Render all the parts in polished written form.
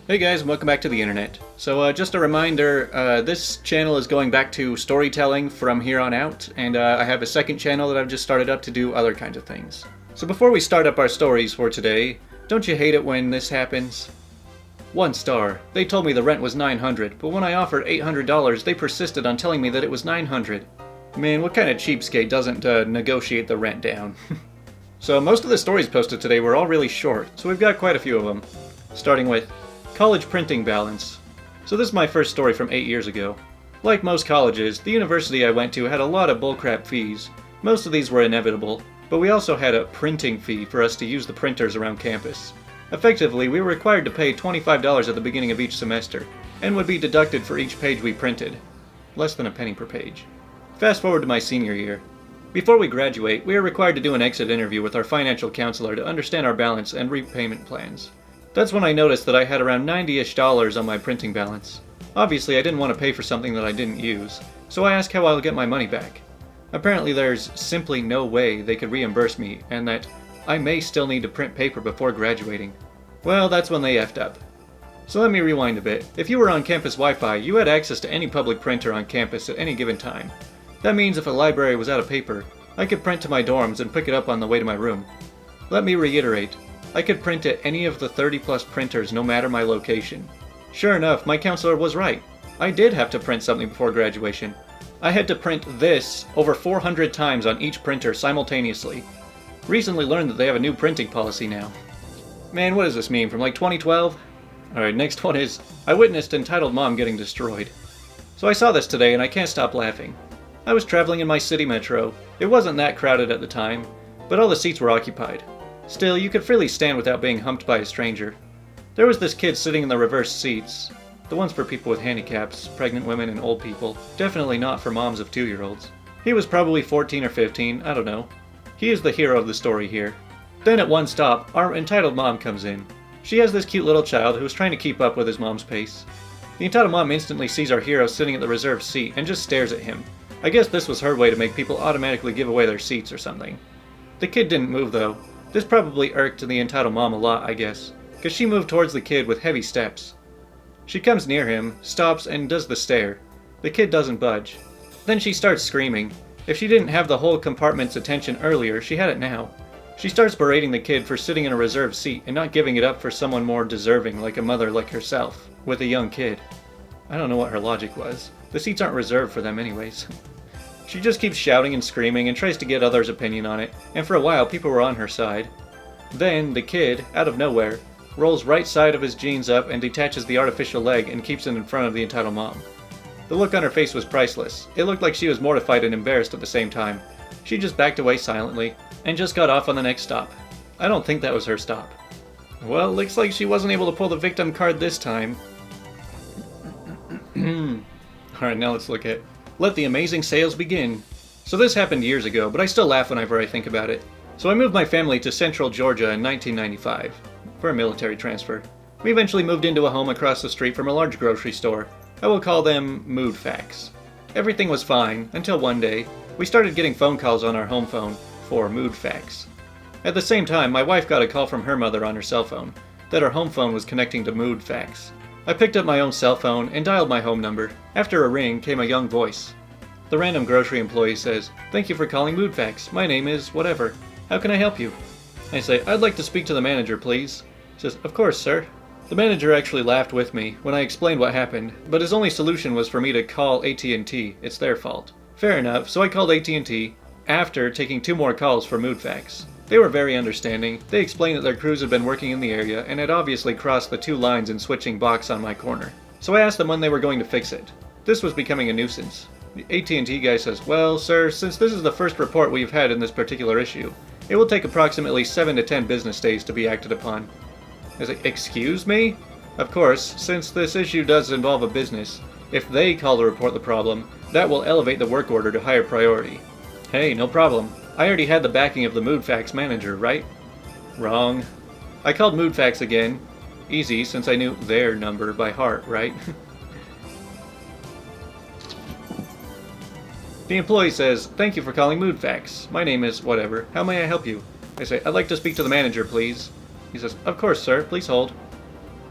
Hey guys, and welcome back to the internet. So just a reminder, this channel is going back to storytelling from here on out, and I have a second channel that I've just started up to do other kinds of things. So before we start up our stories for today, don't you hate it when this happens? 1 star. They told me the rent was $900, but when I offered $800, they persisted on telling me that it was $900. Man, what kind of cheapskate doesn't negotiate the rent down? So most of the stories posted today were all really short, so we've got quite a few of them. Starting with college printing balance. So this is my first story from 8 years ago. Like most colleges, the university I went to had a lot of bullcrap fees. Most of these were inevitable, but we also had a printing fee for us to use the printers around campus. Effectively, we were required to pay $25 at the beginning of each semester, and would be deducted for each page we printed. Less than a penny per page. Fast forward to my senior year. Before we graduate, we are required to do an exit interview with our financial counselor to understand our balance and repayment plans. That's when I noticed that I had around $90-ish on my printing balance. Obviously, I didn't want to pay for something that I didn't use, so I asked how I'll get my money back. Apparently there's simply no way they could reimburse me, and that I may still need to print paper before graduating. Well, that's when they effed up. So let me rewind a bit. If you were on campus Wi-Fi, you had access to any public printer on campus at any given time. That means if a library was out of paper, I could print to my dorms and pick it up on the way to my room. Let me reiterate. I could print at any of the 30-plus printers no matter my location. Sure enough, my counselor was right. I did have to print something before graduation. I had to print this over 400 times on each printer simultaneously. Recently learned that they have a new printing policy now. Man, what does this mean, from like 2012? Alright, next one is, I witnessed Entitled Mom getting destroyed. So I saw this today and I can't stop laughing. I was traveling in my city metro. It wasn't that crowded at the time, but all the seats were occupied. Still, you could freely stand without being humped by a stranger. There was this kid sitting in the reverse seats. The ones for people with handicaps, pregnant women, and old people. Definitely not for moms of 2-year-olds. He was probably 14 or 15, I don't know. He is the hero of the story here. Then at one stop, our entitled mom comes in. She has this cute little child who is trying to keep up with his mom's pace. The entitled mom instantly sees our hero sitting at the reserved seat and just stares at him. I guess this was her way to make people automatically give away their seats or something. The kid didn't move though. This probably irked the entitled mom a lot, I guess, because she moved towards the kid with heavy steps. She comes near him, stops, and does the stare. The kid doesn't budge. Then she starts screaming. If she didn't have the whole compartment's attention earlier, she had it now. She starts berating the kid for sitting in a reserved seat and not giving it up for someone more deserving, like a mother like herself, with a young kid. I don't know what her logic was. The seats aren't reserved for them anyways. She just keeps shouting and screaming and tries to get others' opinion on it, and for a while people were on her side. Then, the kid, out of nowhere, rolls right side of his jeans up and detaches the artificial leg and keeps it in front of the entitled mom. The look on her face was priceless. It looked like she was mortified and embarrassed at the same time. She just backed away silently, and just got off on the next stop. I don't think that was her stop. Well, looks like she wasn't able to pull the victim card this time. Alright, now let's look at Let the Amazing Sales Begin. So this happened years ago, but I still laugh whenever I think about it. So I moved my family to Central Georgia in 1995 for a military transfer. We eventually moved into a home across the street from a large grocery store. I will call them mood facts. Everything was fine until one day we started getting phone calls on our home phone for mood facts. At the same time, my wife got a call from her mother on her cell phone that her home phone was connecting to mood facts. I picked up my own cell phone and dialed my home number. After a ring came a young voice. The random grocery employee says, "Thank you for calling Mood Facts. My name is whatever. How can I help you?" I say, "I'd like to speak to the manager, please." He says, "Of course, sir." The manager actually laughed with me when I explained what happened, but his only solution was for me to call AT&T. It's their fault. Fair enough, so I called AT&T after taking 2 more calls for Mood Facts. They were very understanding. They explained that their crews had been working in the area and had obviously crossed the 2 lines in switching box on my corner. So I asked them when they were going to fix it. This was becoming a nuisance. The AT&T guy says, "Well, sir, since this is the first report we've had in this particular issue, it will take approximately 7 to 10 business days to be acted upon." I say, "Excuse me?" Of course, since this issue does involve a business, if they call to report the problem, that will elevate the work order to higher priority. Hey, no problem. I already had the backing of the Mood Facts manager, right? Wrong. I called Mood Facts again. Easy, since I knew their number by heart, right? The employee says, "Thank you for calling Mood Facts. My name is whatever. How may I help you?" I say, "I'd like to speak to the manager, please." He says, "Of course, sir. Please hold."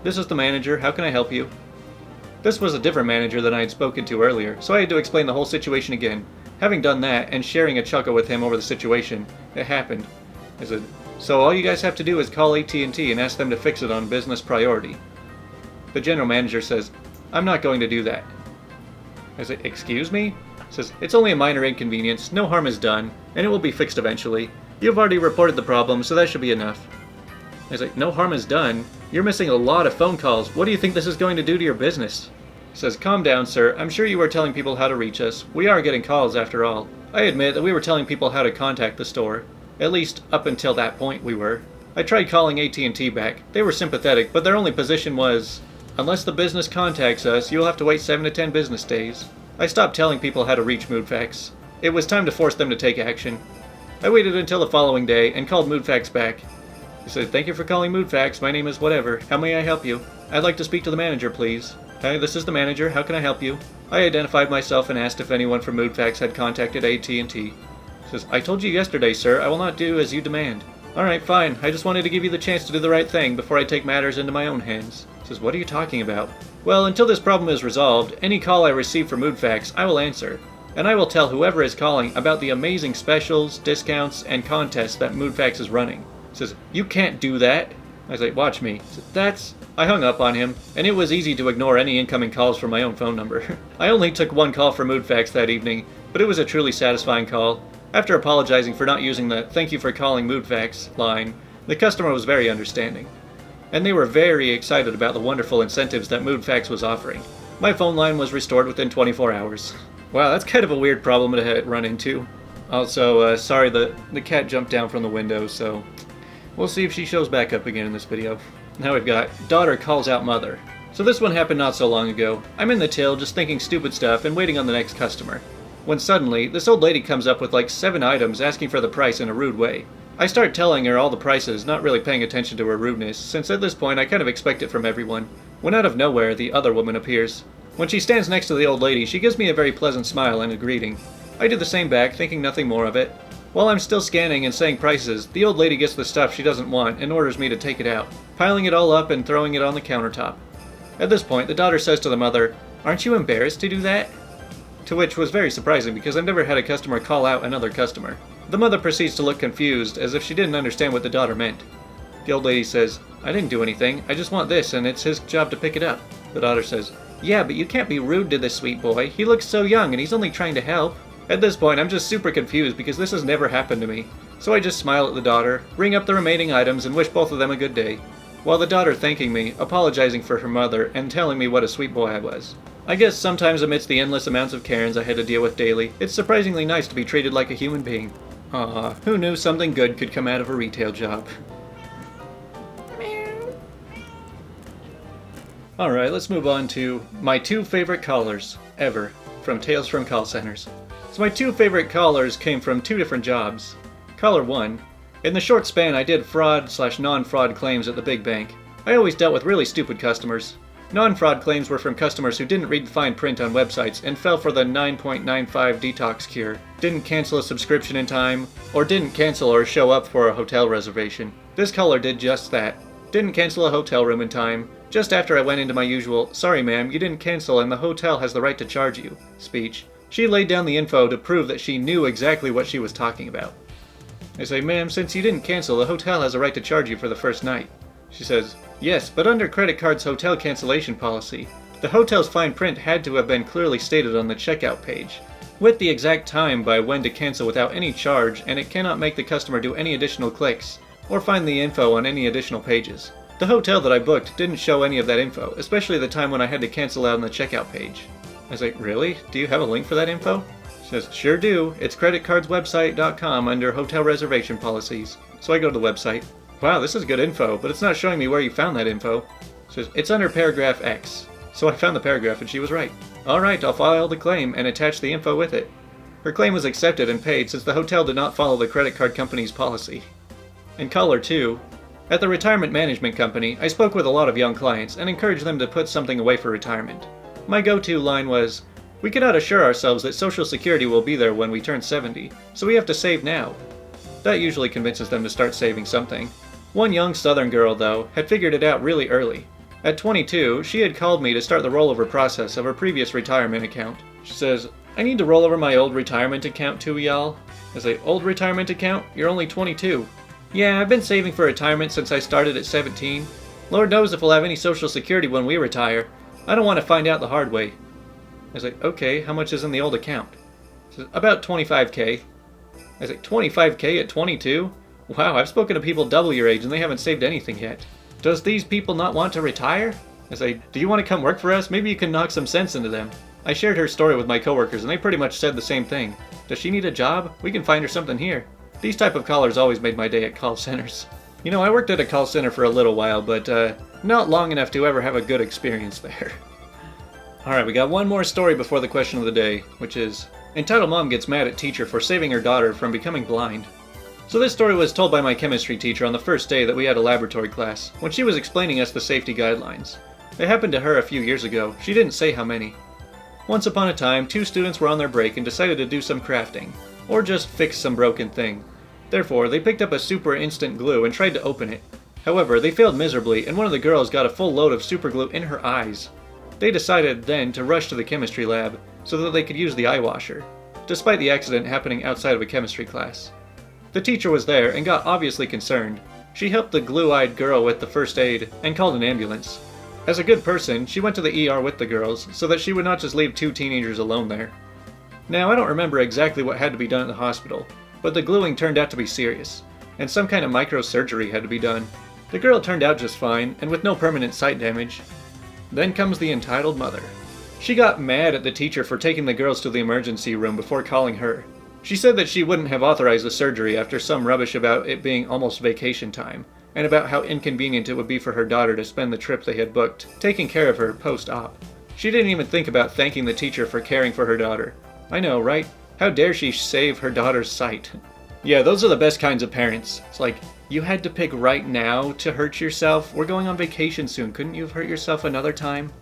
"This is the manager, how can I help you?" This was a different manager than I had spoken to earlier, so I had to explain the whole situation again. Having done that, and sharing a chuckle with him over the situation, it happened. I said, "So all you guys have to do is call AT&T and ask them to fix it on business priority." The general manager says, "I'm not going to do that." I said, "Excuse me?" He says, "It's only a minor inconvenience, no harm is done, and it will be fixed eventually. You've already reported the problem, so that should be enough." I was like, "No harm is done? You're missing a lot of phone calls. What do you think this is going to do to your business?" He says, "Calm down, sir. I'm sure you are telling people how to reach us. We are getting calls after all. I admit that we were telling people how to contact the store. At least, up until that point we were. I tried calling AT&T back. They were sympathetic, but their only position was, unless the business contacts us, you'll have to wait 7 to 10 business days. I stopped telling people how to reach Moodfax. It was time to force them to take action. I waited until the following day and called Moodfax back. He said, 'Thank you for calling Moodfax. My name is whatever. How may I help you? I'd like to speak to the manager, please.' 'Hi, this is the manager. How can I help you?' I identified myself and asked if anyone from Moodfax had contacted AT&T. He says, 'I told you yesterday, sir. I will not do as you demand.' 'Alright, fine. I just wanted to give you the chance to do the right thing before I take matters into my own hands.' He says, 'What are you talking about?' 'Well, until this problem is resolved, any call I receive from Moodfax, I will answer. And I will tell whoever is calling about the amazing specials, discounts, and contests that Moodfax is running.' He says, 'You can't do that.' I say, 'Watch me.' He says, 'That's..." I hung up on him, and it was easy to ignore any incoming calls from my own phone number. I only took one call from Moodfax that evening, but it was a truly satisfying call. After apologizing for not using the "thank you for calling Moodfax" line, the customer was very understanding. And they were very excited about the wonderful incentives that Moodfax was offering. My phone line was restored within 24 hours. Wow, that's kind of a weird problem to run into. Also, sorry the cat jumped down from the window, so we'll see if she shows back up again in this video. Now we've got daughter calls out mother. So this one happened not so long ago. I'm in the till just thinking stupid stuff and waiting on the next customer, when suddenly this old lady comes up with like 7 items asking for the price in a rude way. I start telling her all the prices, not really paying attention to her rudeness, since at this point I kind of expect it from everyone, when out of nowhere the other woman appears. When she stands next to the old lady, she gives me a very pleasant smile and a greeting. I do the same back, thinking nothing more of it. While I'm still scanning and saying prices, the old lady gets the stuff she doesn't want and orders me to take it out, piling it all up and throwing it on the countertop. At this point, the daughter says to the mother, "Aren't you embarrassed to do that?" To which was very surprising because I've never had a customer call out another customer. The mother proceeds to look confused, as if she didn't understand what the daughter meant. The old lady says, "I didn't do anything, I just want this and it's his job to pick it up." The daughter says, "Yeah, but you can't be rude to this sweet boy. He looks so young and he's only trying to help." At this point, I'm just super confused because this has never happened to me. So I just smile at the daughter, ring up the remaining items, and wish both of them a good day. While the daughter thanking me, apologizing for her mother, and telling me what a sweet boy I was. I guess sometimes amidst the endless amounts of Karens I had to deal with daily, it's surprisingly nice to be treated like a human being. Aw, who knew something good could come out of a retail job? Alright, let's move on to my 2 favorite callers ever from Tales from Call Centers. So my 2 favorite callers came from 2 different jobs. Caller 1. In the short span I did fraud/non-fraud claims at the big bank. I always dealt with really stupid customers. Non-fraud claims were from customers who didn't read the fine print on websites and fell for the 9.95 detox cure, didn't cancel a subscription in time, or didn't cancel or show up for a hotel reservation. This caller did just that. Didn't cancel a hotel room in time, just after I went into my usual, "Sorry ma'am, you didn't cancel and the hotel has the right to charge you" speech. She laid down the info to prove that she knew exactly what she was talking about. I say, "Ma'am, since you didn't cancel, the hotel has a right to charge you for the first night." She says, "Yes, but under credit card's hotel cancellation policy, the hotel's fine print had to have been clearly stated on the checkout page, with the exact time by when to cancel without any charge, and it cannot make the customer do any additional clicks, or find the info on any additional pages. The hotel that I booked didn't show any of that info, especially the time when I had to cancel out on the checkout page." I was like, "Really? Do you have a link for that info?" She says, "Sure do. It's creditcardswebsite.com under hotel reservation policies." So I go to the website. "Wow, this is good info, but it's not showing me where you found that info." She says, "It's under paragraph X." So I found the paragraph and she was right. "Alright, I'll file the claim and attach the info with it." Her claim was accepted and paid since the hotel did not follow the credit card company's policy. And caller 2. At the retirement management company, I spoke with a lot of young clients and encouraged them to put something away for retirement. My go-to line was, "We cannot assure ourselves that Social Security will be there when we turn 70, so we have to save now." That usually convinces them to start saving something. One young southern girl, though, had figured it out really early. At 22, she had called me to start the rollover process of her previous retirement account. She says, "I need to roll over my old retirement account too, y'all." I say, "Old retirement account? You're only 22. "Yeah, I've been saving for retirement since I started at 17. Lord knows if we'll have any social security when we retire. I don't want to find out the hard way." I was like, "Okay, how much is in the old account?" She says, "About 25K. I was like, 25K at 22? Wow, I've spoken to people double your age and they haven't saved anything yet. Does these people not want to retire? I say, "Do you want to come work for us? Maybe you can knock some sense into them." I shared her story with my coworkers and they pretty much said the same thing. Does she need a job? We can find her something here. These type of callers always made my day at call centers. You know, I worked at a call center for a little while, but not long enough to ever have a good experience there. Alright, we got one more story before the question of the day, which is, Entitled Mom gets mad at teacher for saving her daughter from becoming blind. So this story was told by my chemistry teacher on the first day that we had a laboratory class, when she was explaining us the safety guidelines. It happened to her a few years ago. She didn't say how many. Once upon a time, 2 students were on their break and decided to do some crafting, or just fix some broken thing. Therefore, they picked up a super instant glue and tried to open it. However, they failed miserably and one of the girls got a full load of super glue in her eyes. They decided then to rush to the chemistry lab so that they could use the eye washer, despite the accident happening outside of a chemistry class. The teacher was there and got obviously concerned. She helped the glue-eyed girl with the first aid and called an ambulance. As a good person, she went to the ER with the girls so that she would not just leave 2 teenagers alone there. Now, I don't remember exactly what had to be done at the hospital, but the gluing turned out to be serious, and some kind of microsurgery had to be done. The girl turned out just fine, and with no permanent sight damage. Then comes the entitled mother. She got mad at the teacher for taking the girls to the emergency room before calling her. She said that she wouldn't have authorized the surgery after some rubbish about it being almost vacation time, and about how inconvenient it would be for her daughter to spend the trip they had booked, taking care of her post-op. She didn't even think about thanking the teacher for caring for her daughter. I know, right? How dare she save her daughter's sight? Yeah, those are the best kinds of parents. It's like, you had to pick right now to hurt yourself? We're going on vacation soon. Couldn't you have hurt yourself another time?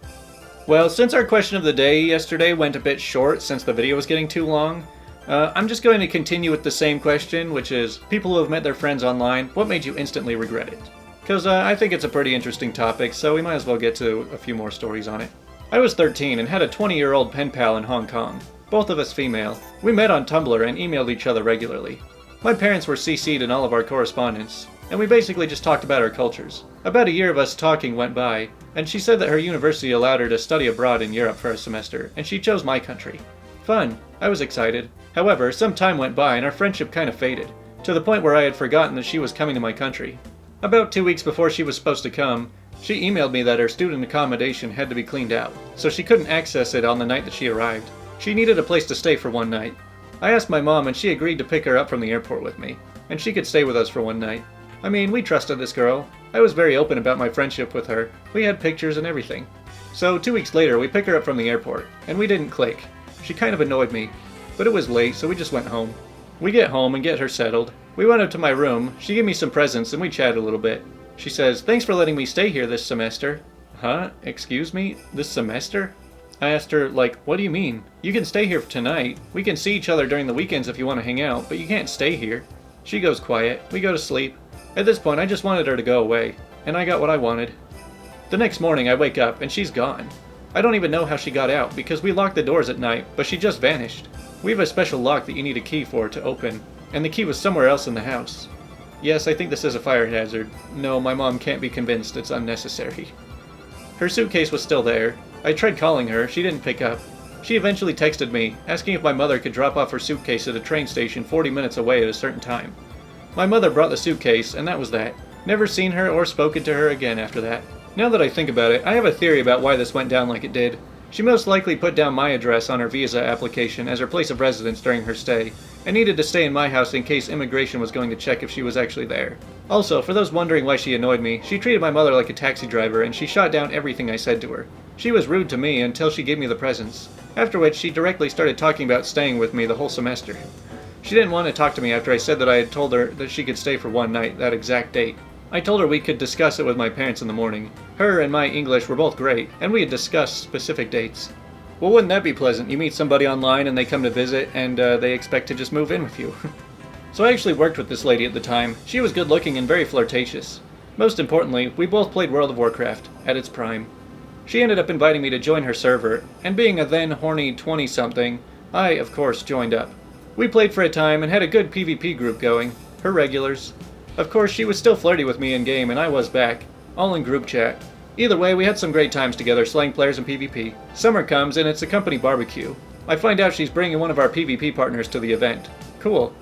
Well, since our question of the day yesterday went a bit short since the video was getting too long, I'm just going to continue with the same question, which is, people who have met their friends online, what made you instantly regret it? Because I think it's a pretty interesting topic, so we might as well get to a few more stories on it. I was 13 and had a 20-year-old pen pal in Hong Kong, both of us female. We met on Tumblr and emailed each other regularly. My parents were CC'd in all of our correspondence, and we basically just talked about our cultures. About a year of us talking went by, and she said that her university allowed her to study abroad in Europe for a semester, and she chose my country. Fun. I was excited. However, some time went by and our friendship kind of faded, to the point where I had forgotten that she was coming to my country. About 2 weeks before she was supposed to come, she emailed me that her student accommodation had to be cleaned out, so she couldn't access it on the night that she arrived. She needed a place to stay for one night. I asked my mom and she agreed to pick her up from the airport with me, and she could stay with us for one night. I mean, we trusted this girl. I was very open about my friendship with her. We had pictures and everything. So 2 weeks later, we pick her up from the airport, and we didn't click. She kind of annoyed me, but it was late, so we just went home. We get home and get her settled. We went up to my room, she gave me some presents, and we chatted a little bit. She says, "Thanks for letting me stay here this semester." Huh? Excuse me? This semester? I asked her, like, what do you mean? You can stay here for tonight. We can see each other during the weekends if you want to hang out, but you can't stay here. She goes quiet. We go to sleep. At this point, I just wanted her to go away, and I got what I wanted. The next morning, I wake up, and she's gone. I don't even know how she got out, because we locked the doors at night, but she just vanished. We have a special lock that you need a key for to open, and the key was somewhere else in the house. Yes, I think this is a fire hazard. No, my mom can't be convinced it's unnecessary. Her suitcase was still there. I tried calling her, she didn't pick up. She eventually texted me, asking if my mother could drop off her suitcase at a train station 40 minutes away at a certain time. My mother brought the suitcase, and that was that. Never seen her or spoken to her again after that. Now that I think about it, I have a theory about why this went down like it did. She most likely put down my address on her visa application as her place of residence during her stay, and needed to stay in my house in case immigration was going to check if she was actually there. Also, for those wondering why she annoyed me, she treated my mother like a taxi driver and she shot down everything I said to her. She was rude to me until she gave me the presents, after which she directly started talking about staying with me the whole semester. She didn't want to talk to me after I said that I had told her that she could stay for one night, that exact date. I told her we could discuss it with my parents in the morning. Her and my English were both great, and we had discussed specific dates. Well, wouldn't that be pleasant? You meet somebody online and they come to visit and they expect to just move in with you. So I actually worked with this lady at the time. She was good looking and very flirtatious. Most importantly, we both played World of Warcraft, at its prime. She ended up inviting me to join her server, and being a then horny 20-something, I, of course, joined up. We played for a time and had a good PvP group going, her regulars. Of course, she was still flirty with me in-game, and I was back, all in group chat. Either way, we had some great times together slaying players in PvP. Summer comes, and it's a company barbecue. I find out she's bringing one of our PvP partners to the event. Cool.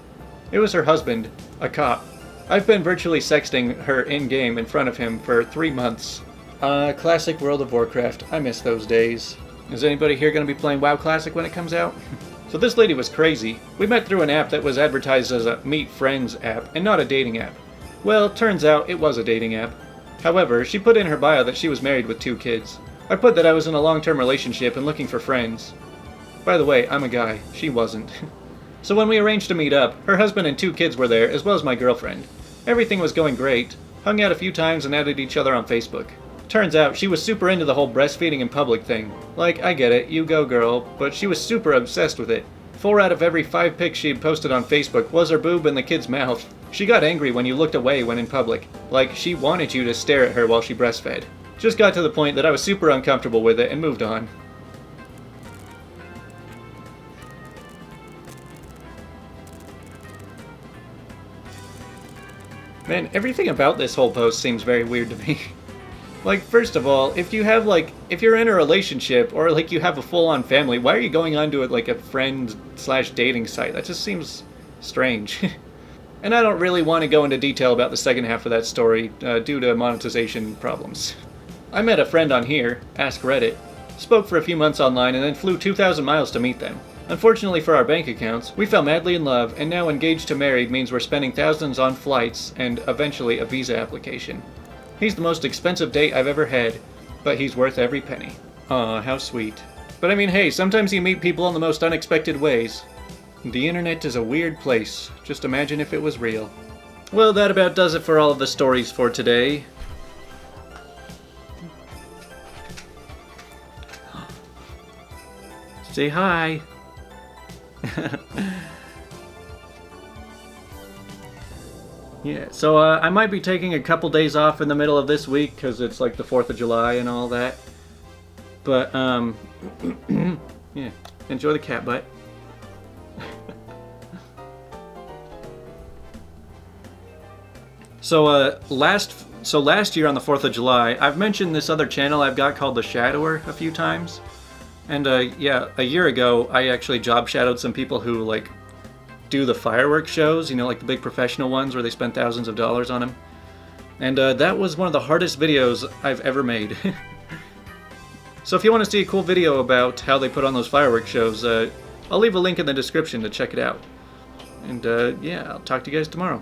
It was her husband, a cop. I've been virtually sexting her in-game in front of him for 3 months. Classic World of Warcraft. I miss those days. Is anybody here going to be playing WoW Classic when it comes out? So this lady was crazy. We met through an app that was advertised as a Meet Friends app, and not a dating app. Well, turns out it was a dating app. However, she put in her bio that she was married with 2 kids. I put that I was in a long-term relationship and looking for friends. By the way, I'm a guy. She wasn't. So when we arranged to meet up, her husband and 2 kids were there, as well as my girlfriend. Everything was going great. Hung out a few times and added each other on Facebook. Turns out she was super into the whole breastfeeding in public thing. Like, I get it, you go girl, but she was super obsessed with it. 4 out of every 5 pics she had posted on Facebook was her boob in the kid's mouth. She got angry when you looked away when in public. Like, she wanted you to stare at her while she breastfed. Just got to the point that I was super uncomfortable with it and moved on. Man, everything about this whole post seems very weird to me. Like, first of all, if you're in a relationship, or, like, you have a full-on family, why are you going onto it, like, a friend/dating site? That just seems strange. And I don't really want to go into detail about the second half of that story, due to monetization problems. I met a friend on here, Ask Reddit, spoke for a few months online, and then flew 2,000 miles to meet them. Unfortunately for our bank accounts, we fell madly in love, and now engaged to married means we're spending thousands on flights and eventually a visa application. He's the most expensive date I've ever had, but he's worth every penny. Aw, how sweet. But I mean, hey, sometimes you meet people in the most unexpected ways. The internet is a weird place. Just imagine if it was real. Well, that about does it for all of the stories for today. Say hi. Yeah, so I might be taking a couple days off in the middle of this week because it's like the 4th of July and all that. But, yeah, enjoy the cat butt. So last year on the 4th of July, I've mentioned this other channel I've got called The Shadower a few times. And yeah, a year ago, I actually job shadowed some people who, like, do the fireworks shows, you know, like the big professional ones where they spend thousands of dollars on them. And that was one of the hardest videos I've ever made. So if you want to see a cool video about how they put on those fireworks shows, I'll leave a link in the description to check it out. And yeah, I'll talk to you guys tomorrow.